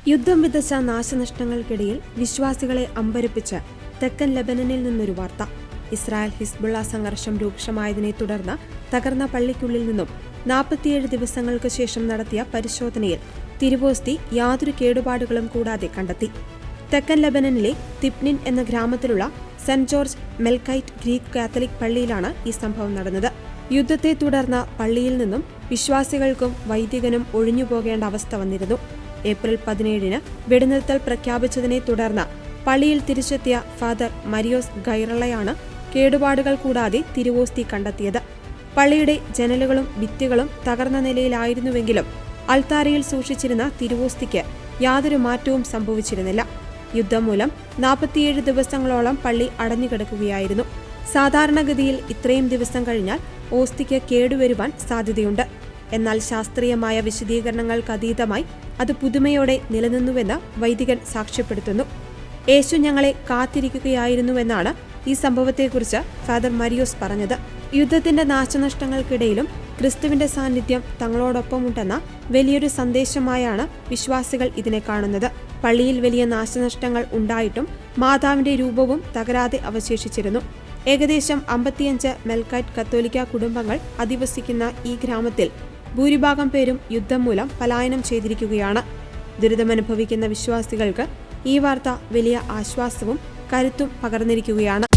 യുദ്ധം വിതച്ച നാശനഷ്ടങ്ങൾക്കിടയിൽ വിശ്വാസികളെ അമ്പരപ്പിച്ച് തെക്കൻ ലെബനനിൽ നിന്നൊരു വാർത്ത. ഇസ്രായേൽ ഹിസ്ബുള്ള സംഘർഷം രൂക്ഷമായതിനെ തുടർന്ന് തകർന്ന പള്ളിക്കുള്ളിൽ നിന്നും 47 ദിവസങ്ങൾക്ക് ശേഷം നടത്തിയ പരിശോധനയിൽ തിരുവോസ്തി യാതൊരു കേടുപാടുകളും കൂടാതെ കണ്ടെത്തി. തെക്കൻ ലെബനനിലെ തിപ്നിൻ എന്ന ഗ്രാമത്തിലുള്ള saint George Melkite Greek Catholic പള്ളിയിലാണ് ഈ സംഭവം നടന്നത്. യുദ്ധത്തെ തുടർന്ന് പള്ളിയിൽ നിന്നും വിശ്വാസികൾക്കും വൈദികനും ഒഴിഞ്ഞുപോകേണ്ട അവസ്ഥ വന്നിരുന്നു. ഏപ്രിൽ 17-ന് വെടിനിർത്തൽ പ്രഖ്യാപിച്ചതിനെ തുടർന്ന് പള്ളിയിൽ തിരിച്ചെത്തിയ ഫാദർ മരിയോസ് ഗൈറളയാണ് കേടുപാടുകൾ കൂടാതെ തിരുവോസ്തി കണ്ടെത്തിയത്. പള്ളിയുടെ ജനലുകളും ഭിത്തികളും തകർന്ന നിലയിലായിരുന്നുവെങ്കിലും അൾത്താരയിൽ സൂക്ഷിച്ചിരുന്ന തിരുവോസ്തിക്ക് യാതൊരു മാറ്റവും സംഭവിച്ചിരുന്നില്ല. യുദ്ധം മൂലം 47 ദിവസങ്ങളോളം പള്ളി അടഞ്ഞുകിടക്കുകയായിരുന്നു. സാധാരണഗതിയിൽ ഇത്രയും ദിവസം കഴിഞ്ഞാൽ ഓസ്തിക്ക് കേടുവരുവാൻ സാധ്യതയുണ്ട്. എന്നാൽ ശാസ്ത്രീയമായ വിശദീകരണങ്ങൾക്കതീതമായി അത് പുതുമയോടെ നിലനിന്നുവെന്ന് വൈദികൻ സാക്ഷ്യപ്പെടുത്തുന്നു. യേശു ഞങ്ങളെ കാത്തിരിക്കുകയായിരുന്നുവെന്നാണ് ഈ സംഭവത്തെക്കുറിച്ച് ഫാദർ മരിയോസ് പറഞ്ഞത്. യുദ്ധത്തിന്റെ നാശനഷ്ടങ്ങൾക്കിടയിലും ക്രിസ്തുവിന്റെ സാന്നിധ്യം തങ്ങളോടൊപ്പമുണ്ടെന്ന വലിയൊരു സന്ദേശമായാണ് വിശ്വാസികൾ ഇതിനെ കാണുന്നത്. പള്ളിയിൽ വലിയ നാശനഷ്ടങ്ങൾ ഉണ്ടായിട്ടും മാതാവിന്റെ രൂപവും തകരാതെ അവശേഷിച്ചിരുന്നു. ഏകദേശം 55 മെൽക്കൈറ്റ് കത്തോലിക്ക കുടുംബങ്ങൾ അധിവസിക്കുന്ന ഈ ഗ്രാമത്തിൽ ഭൂരിഭാഗം പേരും യുദ്ധം മൂലം പലായനം ചെയ്തിരിക്കുകയാണ്. ദുരിതമനുഭവിക്കുന്ന വിശ്വാസികൾക്ക് ഈ വാർത്ത വലിയ ആശ്വാസവും കരുത്തും പകർന്നിരിക്കുകയാണ്.